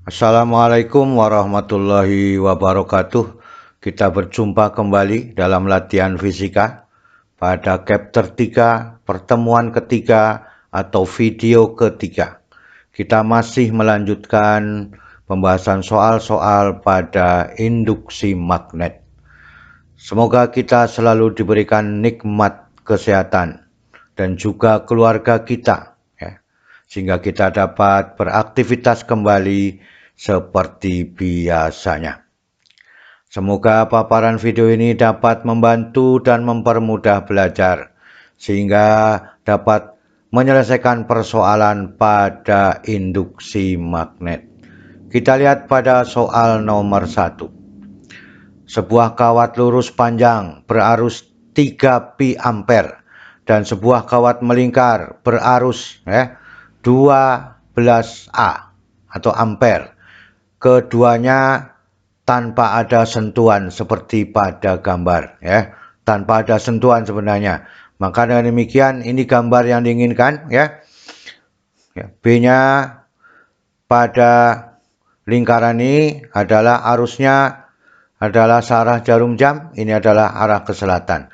Assalamualaikum warahmatullahi wabarakatuh. Kita berjumpa kembali dalam latihan fisika pada chapter 3, pertemuan ketiga atau video ketiga. Kita masih melanjutkan pembahasan soal-soal pada induksi magnet. Semoga kita selalu diberikan nikmat kesehatan dan juga keluarga kita, sehingga kita dapat beraktivitas kembali seperti biasanya. Semoga paparan video ini dapat membantu dan mempermudah belajar, sehingga dapat menyelesaikan persoalan pada induksi magnet. Kita lihat pada soal nomor 1. Sebuah kawat lurus panjang berarus 3 pi ampere dan sebuah kawat melingkar berarus 12 A atau ampere. Keduanya tanpa ada sentuhan seperti pada gambar, tanpa ada sentuhan sebenarnya. Maka dengan demikian ini gambar yang diinginkan, B-nya pada lingkaran ini adalah arusnya adalah searah jarum jam, ini adalah arah ke selatan.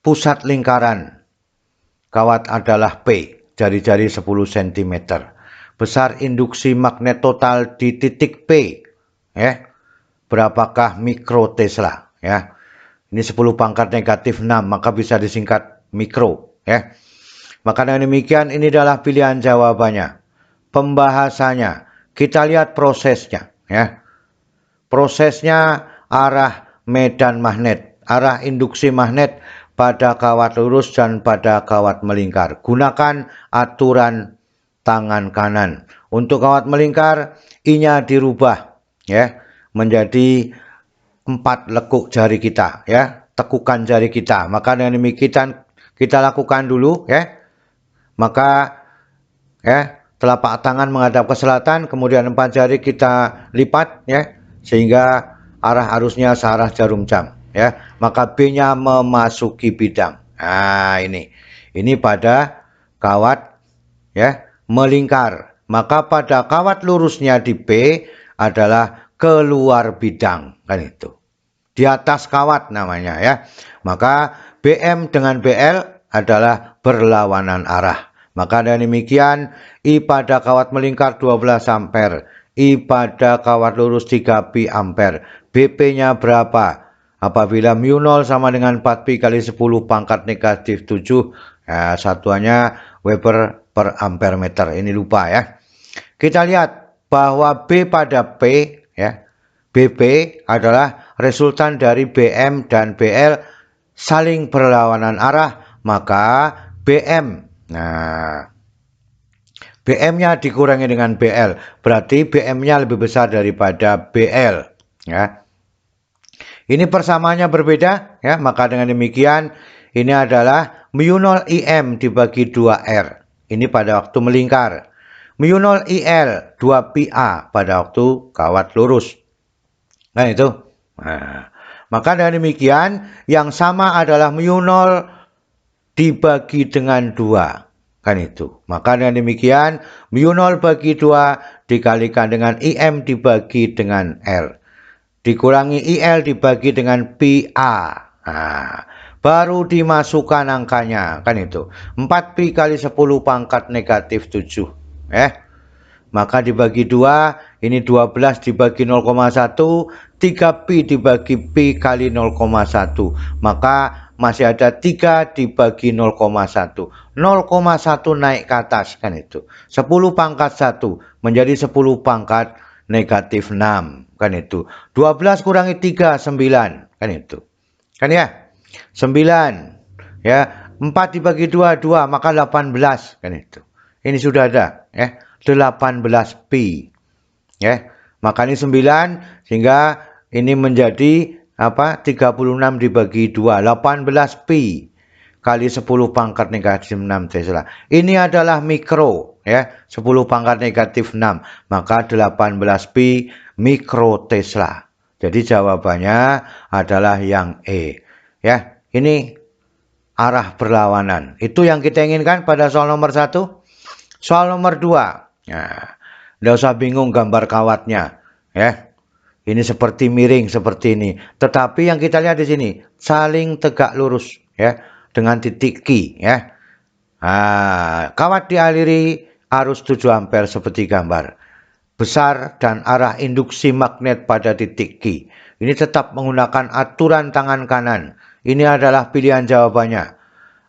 Pusat lingkaran kawat adalah P, jari-jari 10 cm. Besar induksi magnet total di titik P, berapakah mikrotesla, Ini 10 pangkat negatif 6, maka bisa disingkat mikro, Maka dengan demikian ini adalah pilihan jawabannya. Pembahasannya, kita lihat prosesnya, Prosesnya arah medan magnet, arah induksi magnet pada kawat lurus dan pada kawat melingkar. Gunakan aturan tangan kanan. Untuk kawat melingkar, I-nya dirubah menjadi 4 lekuk jari kita, tekukan jari kita. Maka dengan demikian kita lakukan dulu, Maka telapak tangan menghadap ke selatan, kemudian 4 jari kita lipat, sehingga arah arusnya searah jarum jam, Maka B-nya memasuki bidang. Nah, ini pada kawat melingkar. Maka pada kawat lurusnya di B adalah keluar bidang, kan itu. Di atas kawat namanya, Maka BM dengan BL adalah berlawanan arah. Maka dengan demikian I pada kawat melingkar 12 ampere, I pada kawat lurus 3 pi ampere. BP-nya berapa? Apabila mu0 sama dengan 4 pi kali 10 pangkat negatif 7, satuannya Weber per ampere meter. Ini lupa, Kita lihat bahwa B pada P, BP adalah resultan dari BM dan BL saling berlawanan arah, maka BM. Nah, BM-nya dikurangi dengan BL, berarti BM-nya lebih besar daripada BL, Ini persamaannya berbeda, Maka dengan demikian ini adalah mu0 IM dibagi 2R. Ini pada waktu melingkar. Mu0 IL 2 pi A pada waktu kawat lurus. Nah itu. Maka dengan demikian yang sama adalah mu0 dibagi dengan 2. Kan itu. Maka dengan demikian mu0 bagi 2 dikalikan dengan IM dibagi dengan R. Dikurangi IL dibagi dengan pi A. Baru dimasukkan angkanya. Kan itu. 4 pi kali 10 pangkat negatif 7. Maka dibagi 2, ini 12 dibagi 0,1, 3 pi dibagi pi kali 0,1. Maka masih ada 3 dibagi 0,1. 0,1 naik ke atas, kan itu. 10 pangkat 1 menjadi 10 pangkat negatif 6, kan itu. 12 kurangi 3, 9, kan itu. Kan 9, 4 dibagi 2, 2, maka 18, kan itu. Ini sudah ada, 18 pi, Maka ini 9, sehingga ini menjadi 36 dibagi 2, 18 pi kali 10 pangkat negatif 6 Tesla. Ini adalah mikro, 10 pangkat negatif 6, maka 18 pi mikro Tesla. Jadi jawabannya adalah yang E, Ini arah berlawanan. Itu yang kita inginkan pada soal nomor 1. Soal nomor 2. Nggak usah bingung gambar kawatnya, ya. Ini seperti miring seperti ini. Tetapi yang kita lihat di sini saling tegak lurus, ya, dengan titik Q, ya. Nah, kawat dialiri arus 7 ampere seperti gambar. Besar dan arah induksi magnet pada titik Q. Ini tetap menggunakan aturan tangan kanan. Ini adalah pilihan jawabannya.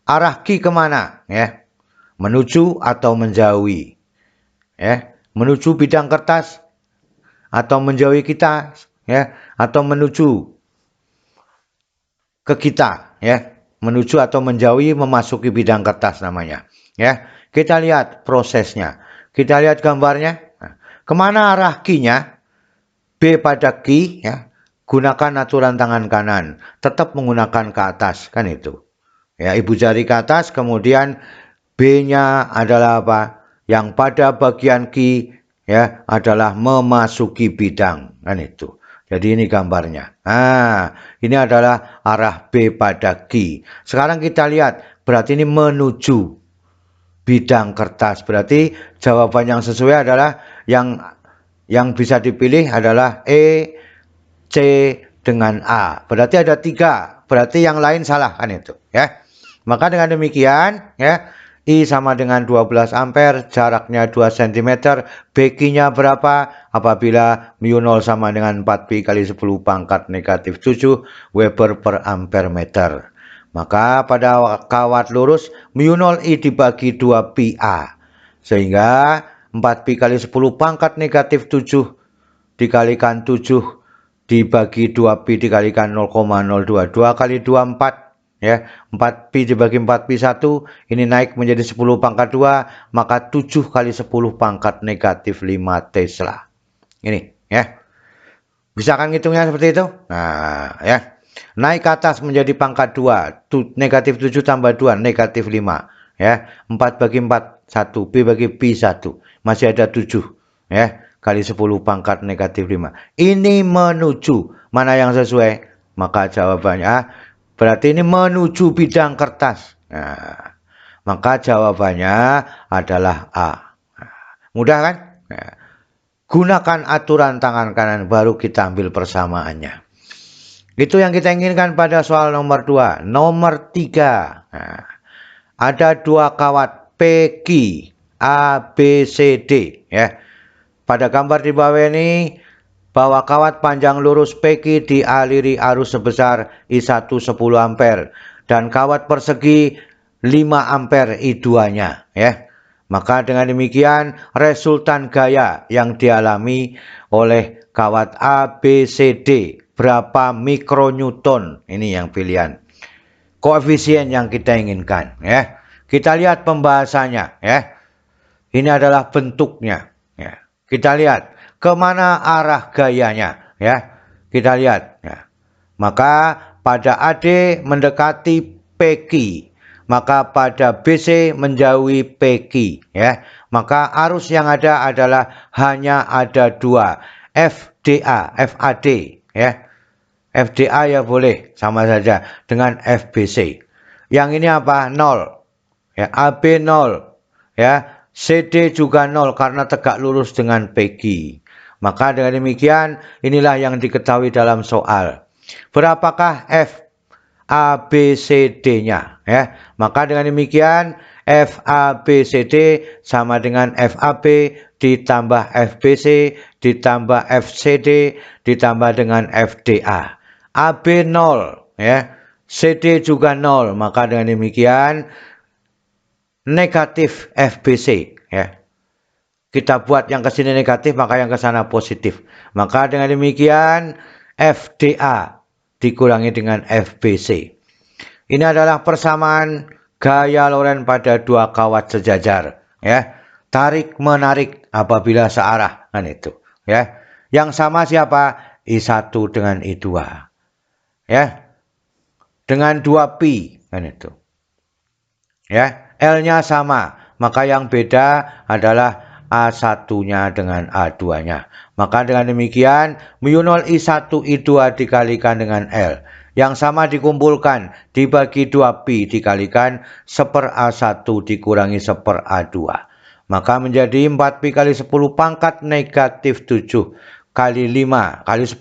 Arah Q kemana? Ya, menuju atau menjauhi. Ya, menuju bidang kertas atau menjauhi kita, ya, atau menuju ke kita, ya, menuju atau menjauhi memasuki bidang kertas namanya. Ya, kita lihat prosesnya. Kita lihat gambarnya. Nah, kemana arah Q-nya? B pada Q, ya, gunakan aturan tangan kanan. Tetap menggunakan ke atas, kan itu. Ya, ibu jari ke atas, kemudian B-nya adalah apa? Yang pada bagian Q, ya, adalah memasuki bidang, kan itu. Jadi ini gambarnya. Nah, ini adalah arah B pada Q. Sekarang kita lihat, berarti ini menuju bidang kertas. Berarti jawaban yang sesuai adalah yang bisa dipilih adalah E, C dengan A. Berarti ada 3. Berarti yang lain salah, kan itu, ya. Maka dengan demikian, ya, I sama dengan 12 ampere, jaraknya 2 cm, BQ-nya berapa? Apabila mu0 sama dengan 4pi kali 10 pangkat negatif 7 Weber per ampere meter. Maka pada kawat lurus, mu0 I dibagi 2pi A. Sehingga 4pi kali 10 pangkat negatif 7 dikalikan 7 dibagi 2pi dikalikan 0,022 kali 24. Ya, 4pi dibagi 4pi 1, ini naik menjadi 10 pangkat 2, maka 7 kali 10 pangkat negatif 5 Tesla. Ini, ya. Bisa kan ngitungnya seperti itu? Nah, ya. Naik ke atas menjadi pangkat 2, negatif 7 tambah 2, negatif 5. Ya, 4 bagi 4, 1, pi bagi pi 1. Masih ada 7, ya. Kali 10 pangkat negatif 5. Ini menuju, mana yang sesuai? Maka jawabannya berarti ini menuju bidang kertas. Nah, maka jawabannya adalah A. Nah, mudah kan? Nah, gunakan aturan tangan kanan baru kita ambil persamaannya. Itu yang kita inginkan pada soal nomor 2. Nomor 3. Nah, ada 2 kawat PQ A, B, C, D. Ya. Pada gambar di bawah ini, bahwa kawat panjang lurus PQ dialiri arus sebesar I1 10 ampere dan kawat persegi 5 ampere I2-nya, ya. Maka dengan demikian resultan gaya yang dialami oleh kawat A, B, C, D berapa mikronewton? Ini yang pilihan. Koefisien yang kita inginkan, ya. Kita lihat pembahasannya, ya. Ini adalah bentuknya, ya. Kita lihat kemana arah gayanya, ya. Kita lihat, ya. Maka pada AD mendekati PQ, maka pada BC menjauhi PQ, ya. Maka arus yang ada adalah hanya ada 2, FDA, FAD, ya. FDA ya boleh sama saja dengan FBC. Yang ini apa? 0. Ya, AB 0, ya. CD juga 0 karena tegak lurus dengan PQ. Maka dengan demikian inilah yang diketahui dalam soal. Berapakah F A B C D-nya, ya? Maka dengan demikian F A B C D sama dengan FAB ditambah FBC ditambah FCD ditambah dengan FDA. AB 0, ya. CD juga 0. Maka dengan demikian negatif FBC, ya. Kita buat yang ke sini negatif, maka yang ke sana positif. Maka dengan demikian FDA dikurangi dengan FBC. Ini adalah persamaan gaya Lorentz pada 2 kawat sejajar, ya. Tarik menarik apabila searah, kan itu, ya. Yang sama siapa? I1 dengan I2. Ya. Dengan 2pi, kan itu. Ya, L-nya sama, maka yang beda adalah A1-nya dengan A2-nya. Maka dengan demikian, mu0 I1 I2 dikalikan dengan L. Yang sama dikumpulkan, dibagi 2pi dikalikan 1/A1 dikurangi 1/A2. Maka menjadi 4pi kali 10 pangkat negatif 7 kali 5 kali 10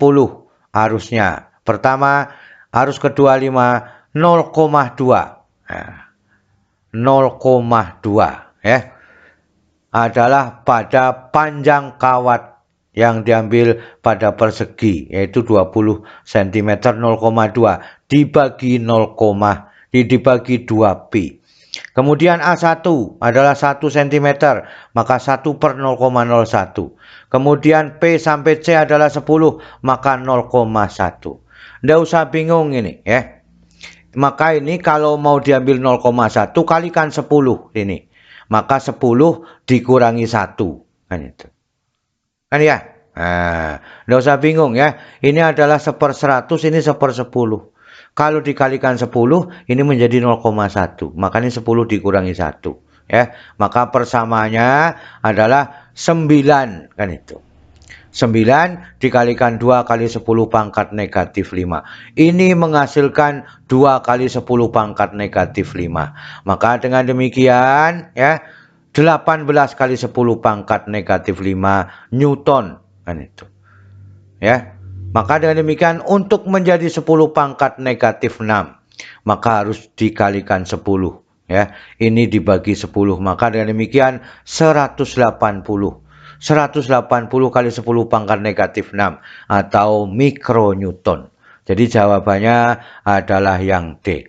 arusnya. Pertama, arus kedua 5, 0,2. Nah, 0,2 ya. Adalah pada panjang kawat yang diambil pada persegi, yaitu 20 cm. 0,2 dibagi 2pi. Kemudian A1 adalah 1 cm, maka 1 per 0,01. Kemudian P sampai C adalah 10, maka 0,1. Nggak usah bingung ini ya. Maka ini kalau mau diambil 0,1 kalikan 10 ini. Maka 10 dikurangi 1. Kan itu. Kan ya? Nah, nggak usah bingung ya. Ini adalah 1/100, ini 1/10. Kalau dikalikan 10, ini menjadi 0,1. Makanya 10 dikurangi 1. Ya, maka persamaannya adalah 9. Kan itu. 9 dikalikan 2 kali 10 pangkat negatif 5. Ini menghasilkan 2 kali 10 pangkat negatif 5. Maka dengan demikian ya, 18 kali 10 pangkat negatif 5 Newton. Kan itu. Ya. Maka dengan demikian untuk menjadi 10 pangkat negatif 6, maka harus dikalikan 10. Ya, ini dibagi 10. Maka dengan demikian 180. 180 kali 10 pangkat negatif 6 atau mikronewton. Jadi jawabannya adalah yang D.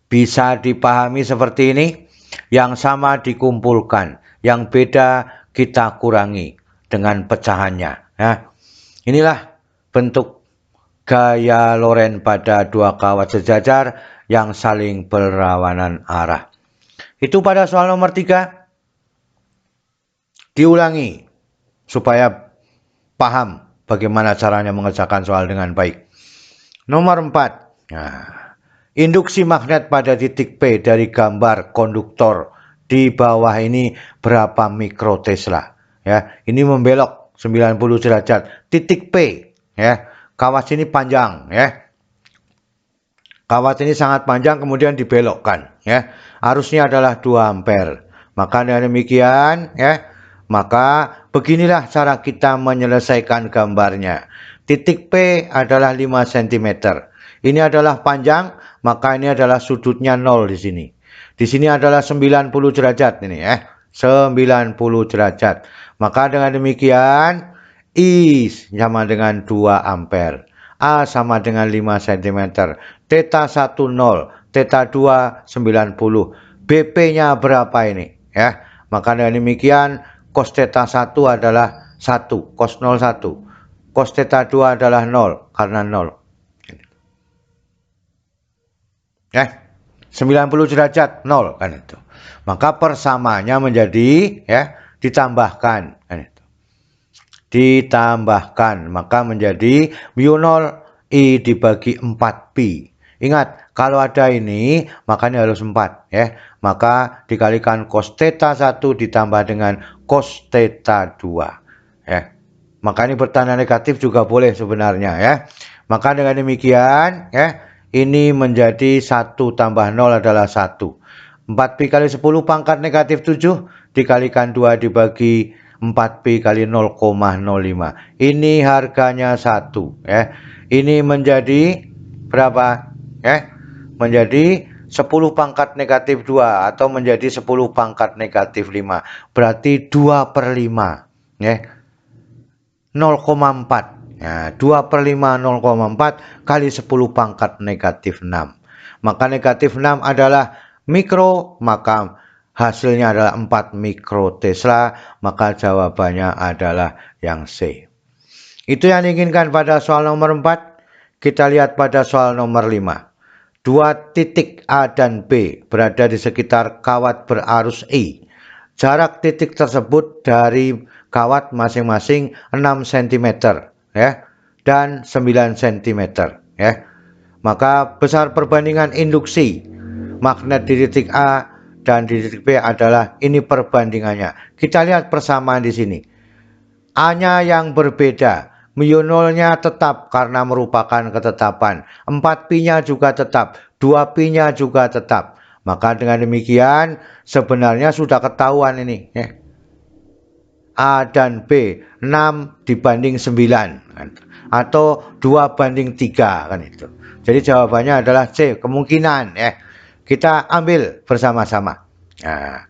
Bisa dipahami seperti ini. Yang sama dikumpulkan, yang beda kita kurangi dengan pecahannya. Ya. Inilah bentuk gaya Lorentz pada dua kawat sejajar yang saling berlawanan arah. Itu pada soal nomor 3. Diulangi supaya paham bagaimana caranya mengerjakan soal dengan baik. Nomor 4. Nah, induksi magnet pada titik P dari gambar konduktor di bawah ini berapa mikrotesla? Ya, ini membelok 90 derajat. Titik P, ya. Kawat ini panjang, ya. Kawat ini sangat panjang kemudian dibelokkan, ya. Arusnya adalah 2 ampere. Maka dengan demikian, ya, maka beginilah cara kita menyelesaikan gambarnya. Titik P adalah 5 cm. Ini adalah panjang, maka ini adalah sudutnya 0 di sini. Di sini adalah 90 derajat ini ya. 90 derajat. Maka dengan demikian I sama dengan 2 ampere. A sama dengan 5 cm. Theta 1 0, theta 2 90. BP-nya berapa ini? Ya. Maka dengan demikian cos theta 1 adalah 1, cos 0 1. Cos theta 2 adalah 0 karena 0. Ya. 90 derajat 0 kan itu. Maka persamaannya menjadi ya ditambahkan kan itu. Ditambahkan maka menjadi mu 0 I dibagi 4pi. Ingat, kalau ada ini makanya harus 4 ya. Maka dikalikan cos theta 1 ditambah dengan cos theta 2 ya. Maka ini bertanda negatif juga boleh sebenarnya ya. Maka dengan demikian ya, ini menjadi 1 tambah 0 adalah 1. 4pi kali 10 pangkat negatif 7 dikalikan 2 dibagi 4pi kali 0,05. Ini harganya 1 ya. Ini menjadi berapa? Ya. Menjadi 10 pangkat negatif 2 atau menjadi 10 pangkat negatif 5. Berarti 2/5 ya. 0,4. Nah, 2/5 0,4 kali 10 pangkat negatif 6. Maka negatif 6 adalah mikro, maka hasilnya adalah 4 mikrotesla, maka jawabannya adalah yang C. Itu yang diinginkan pada soal nomor 4. Kita lihat pada soal nomor 5. Dua titik A dan B berada di sekitar kawat berarus I. Jarak titik tersebut dari kawat masing-masing 6 cm ya dan 9 cm ya. Maka besar perbandingan induksi magnet di titik A dan di titik B adalah ini perbandingannya. Kita lihat persamaan di sini. A-nya yang berbeda. Mu 0-nya tetap karena merupakan ketetapan. 4pi-nya juga tetap. 2pi-nya juga tetap. Maka dengan demikian sebenarnya sudah ketahuan ini ya. A dan B 6 dibanding 9 kan? Atau 2 banding 3 kan itu. Jadi jawabannya adalah C, kemungkinan ya. Kita ambil bersama-sama. Nah,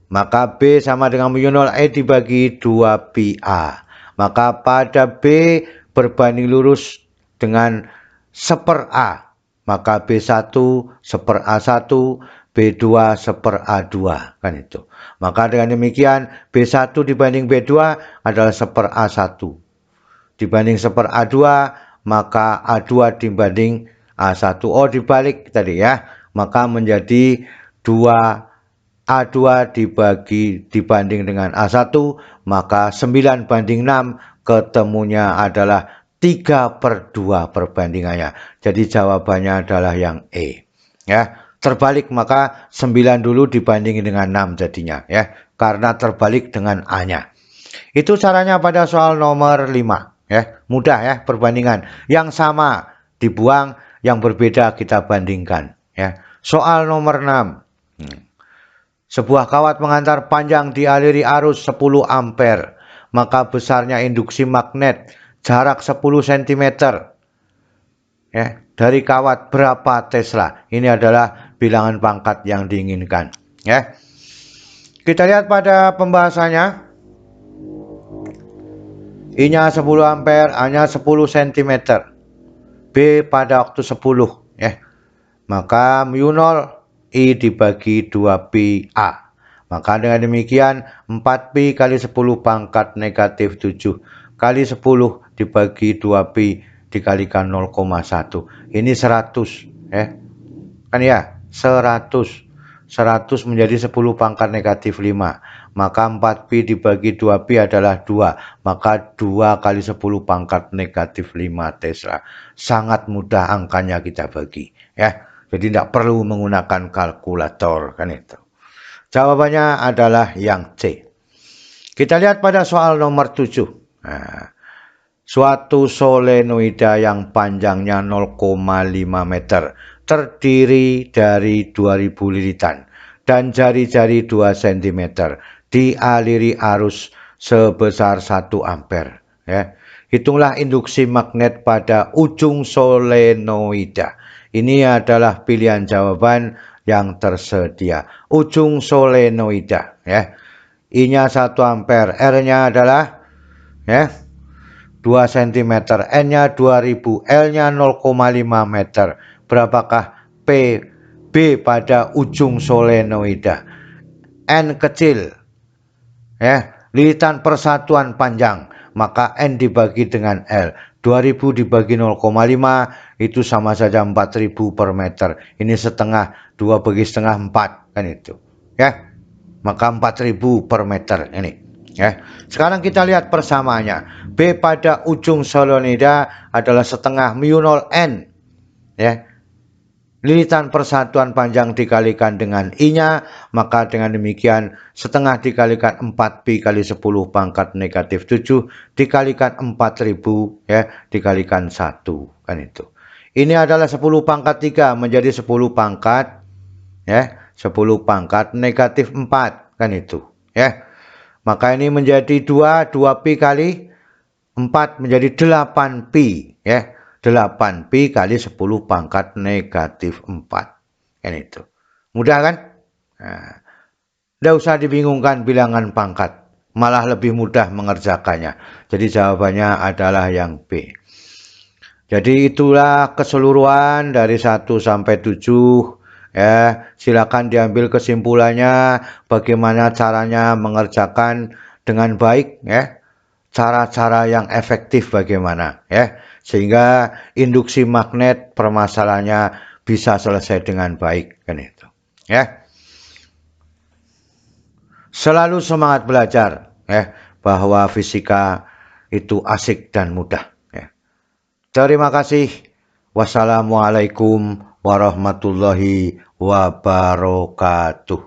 maka B sama dengan mu 0 E dibagi 2 pi A. Maka pada B berbanding lurus dengan 1/A. Maka B1 1/A1, B2 1/A2 kan itu. Maka dengan demikian B1 dibanding B2 adalah 1/A1. Dibanding 1/A2 maka A2 dibanding A1. Oh, dibalik tadi ya. Maka menjadi 2 A2 dibanding dengan A1, maka 9 banding 6 ketemunya adalah 3/2 perbandingannya. Jadi jawabannya adalah yang E. Ya, terbalik maka 9 dulu dibanding dengan 6 jadinya ya, karena terbalik dengan A-nya. Itu caranya pada soal nomor 5 ya. Mudah ya perbandingan. Yang sama dibuang, yang berbeda kita bandingkan ya. Soal nomor 6. Sebuah kawat mengantar panjang dialiri arus 10 ampere, maka besarnya induksi magnet jarak 10 cm ya, dari kawat berapa Tesla. Ini adalah bilangan pangkat yang diinginkan ya. Kita lihat pada pembahasannya. I-nya 10 ampere, A-nya 10 cm, B pada waktu 10 ya. Maka mu 0 I dibagi 2 pi A. Maka dengan demikian 4 pi kali 10 pangkat negatif 7 kali 10 dibagi 2 pi dikalikan 0,1. Ini 100 ya. Kan ya, 100. 100 menjadi 10 pangkat negatif 5. Maka 4 pi dibagi 2 pi adalah 2. Maka 2 kali 10 pangkat negatif 5 Tesla. Sangat mudah angkanya kita bagi ya. Jadi tidak perlu menggunakan kalkulator kan itu. Jawabannya adalah yang C. Kita lihat pada soal nomor 7. Nah, suatu solenoida yang panjangnya 0,5 meter terdiri dari 2000 lilitan dan jari-jari 2 cm dialiri arus sebesar 1 ampere ya. Hitunglah induksi magnet pada ujung solenoida. Ini adalah pilihan jawaban yang tersedia. Ujung solenoida ya. I-nya 1 ampere, R-nya adalah ya 2 cm, N-nya 2000, L-nya 0,5 meter. Berapakah P B pada ujung solenoida? N kecil ya, lilitan persatuan panjang, maka N dibagi dengan L. 2000 dibagi 0,5 itu sama saja 4000 per meter. Ini setengah, 2 bagi setengah 4 kan itu ya. Maka 4000 per meter ini ya. Sekarang kita lihat persamaannya. B pada ujung solenoida adalah setengah mu 0 N ya. Lilitan persatuan panjang dikalikan dengan I-nya, maka dengan demikian setengah dikalikan 4 pi kali 10 pangkat negatif 7 dikalikan 4000 ya, dikalikan 1 kan itu. Ini adalah 10 pangkat 3 menjadi 10 pangkat ya, 10 pangkat negatif 4 kan itu ya. Maka ini menjadi 2 pi kali 4 menjadi 8 pi ya. 8 pi kali 10 pangkat negatif 4. Kan itu. Mudah kan? Nah, tidak usah dibingungkan bilangan pangkat. Malah lebih mudah mengerjakannya. Jadi jawabannya adalah yang B. Jadi itulah keseluruhan dari 1 sampai 7. Ya, silakan diambil kesimpulannya. Bagaimana caranya mengerjakan dengan baik ya. Cara-cara yang efektif bagaimana ya. Sehingga induksi magnet permasalahannya bisa selesai dengan baik kan itu ya. Selalu semangat belajar ya, bahwa fisika itu asik dan mudah ya. Terima kasih. Wassalamualaikum warahmatullahi wabarakatuh.